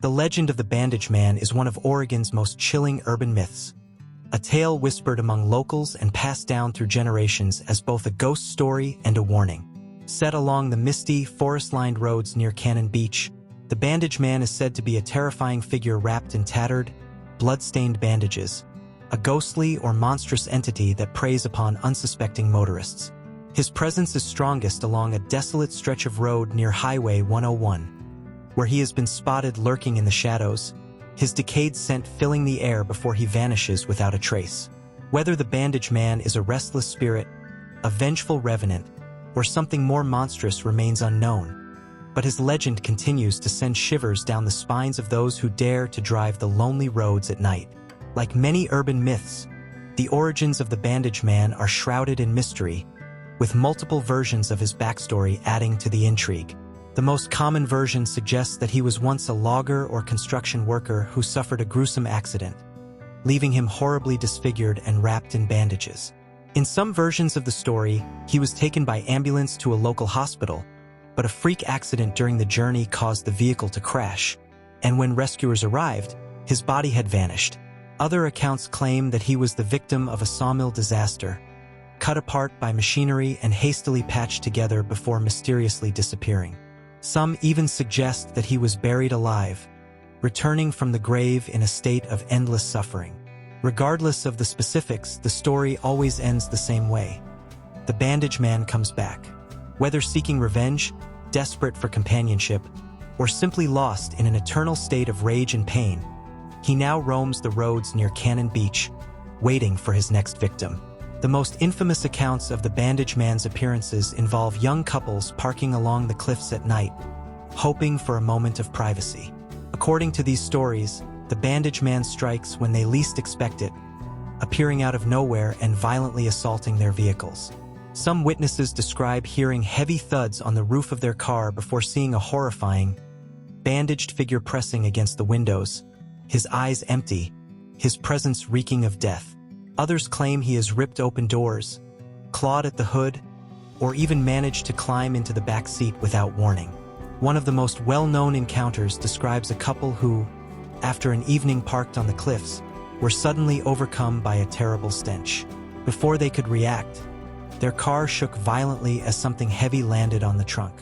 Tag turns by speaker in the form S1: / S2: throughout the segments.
S1: The legend of the Bandage Man is one of Oregon's most chilling urban myths, a tale whispered among locals and passed down through generations as both a ghost story and a warning. Set along the misty, forest-lined roads near Cannon Beach, the Bandage Man is said to be a terrifying figure wrapped in tattered, bloodstained bandages, a ghostly or monstrous entity that preys upon unsuspecting motorists. His presence is strongest along a desolate stretch of road near Highway 101, where he has been spotted lurking in the shadows, his decayed scent filling the air before he vanishes without a trace. Whether the Bandage Man is a restless spirit, a vengeful revenant, or something more monstrous remains unknown, but his legend continues to send shivers down the spines of those who dare to drive the lonely roads at night. Like many urban myths, the origins of the Bandage Man are shrouded in mystery, with multiple versions of his backstory adding to the intrigue. The most common version suggests that he was once a logger or construction worker who suffered a gruesome accident, leaving him horribly disfigured and wrapped in bandages. In some versions of the story, he was taken by ambulance to a local hospital, but a freak accident during the journey caused the vehicle to crash, and when rescuers arrived, his body had vanished. Other accounts claim that he was the victim of a sawmill disaster, cut apart by machinery and hastily patched together before mysteriously disappearing. Some even suggest that he was buried alive, returning from the grave in a state of endless suffering. Regardless of the specifics, the story always ends the same way. The Bandage Man comes back. Whether seeking revenge, desperate for companionship, or simply lost in an eternal state of rage and pain, he now roams the roads near Cannon Beach, waiting for his next victim. The most infamous accounts of the Bandage Man's appearances involve young couples parking along the cliffs at night, hoping for a moment of privacy. According to these stories, the Bandage Man strikes when they least expect it, appearing out of nowhere and violently assaulting their vehicles. Some witnesses describe hearing heavy thuds on the roof of their car before seeing a horrifying, bandaged figure pressing against the windows, his eyes empty, his presence reeking of death. Others claim he has ripped open doors, clawed at the hood, or even managed to climb into the back seat without warning. One of the most well-known encounters describes a couple who, after an evening parked on the cliffs, were suddenly overcome by a terrible stench. Before they could react, their car shook violently as something heavy landed on the trunk.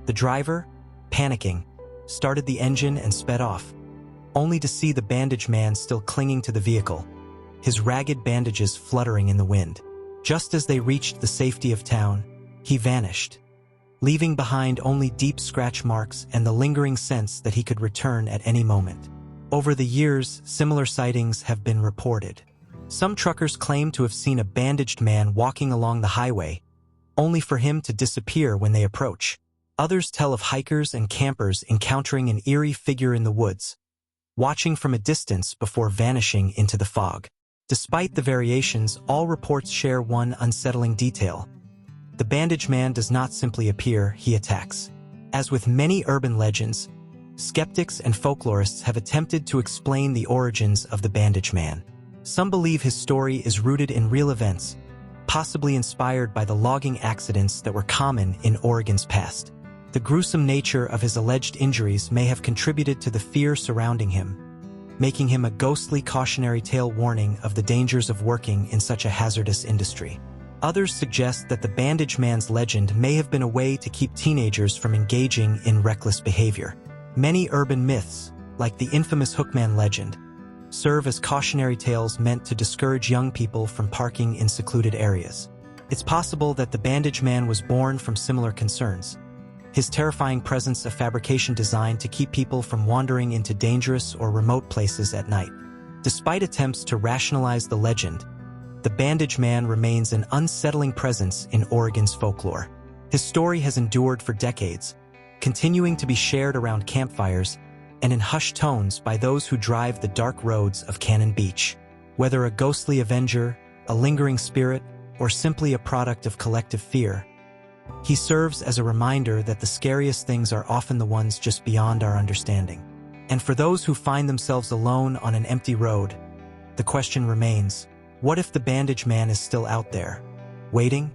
S1: The driver, panicking, started the engine and sped off, only to see the Bandage Man still clinging to the vehicle, his ragged bandages fluttering in the wind. Just as they reached the safety of town, he vanished, leaving behind only deep scratch marks and the lingering sense that he could return at any moment. Over the years, similar sightings have been reported. Some truckers claim to have seen a bandaged man walking along the highway, only for him to disappear when they approach. Others tell of hikers and campers encountering an eerie figure in the woods, watching from a distance before vanishing into the fog. Despite the variations, all reports share one unsettling detail. The Bandage Man does not simply appear, he attacks. As with many urban legends, skeptics and folklorists have attempted to explain the origins of the Bandage Man. Some believe his story is rooted in real events, possibly inspired by the logging accidents that were common in Oregon's past. The gruesome nature of his alleged injuries may have contributed to the fear surrounding him, making him a ghostly cautionary tale warning of the dangers of working in such a hazardous industry. Others suggest that the Bandage Man's legend may have been a way to keep teenagers from engaging in reckless behavior. Many urban myths, like the infamous Hookman legend, serve as cautionary tales meant to discourage young people from parking in secluded areas. It's possible that the Bandage Man was born from similar concerns, his terrifying presence a fabrication designed to keep people from wandering into dangerous or remote places at night. Despite attempts to rationalize the legend, the Bandage Man remains an unsettling presence in Oregon's folklore. His story has endured for decades, continuing to be shared around campfires and in hushed tones by those who drive the dark roads of Cannon Beach. Whether a ghostly avenger, a lingering spirit, or simply a product of collective fear, he serves as a reminder that the scariest things are often the ones just beyond our understanding. And for those who find themselves alone on an empty road, the question remains, what if the Bandage Man is still out there, waiting,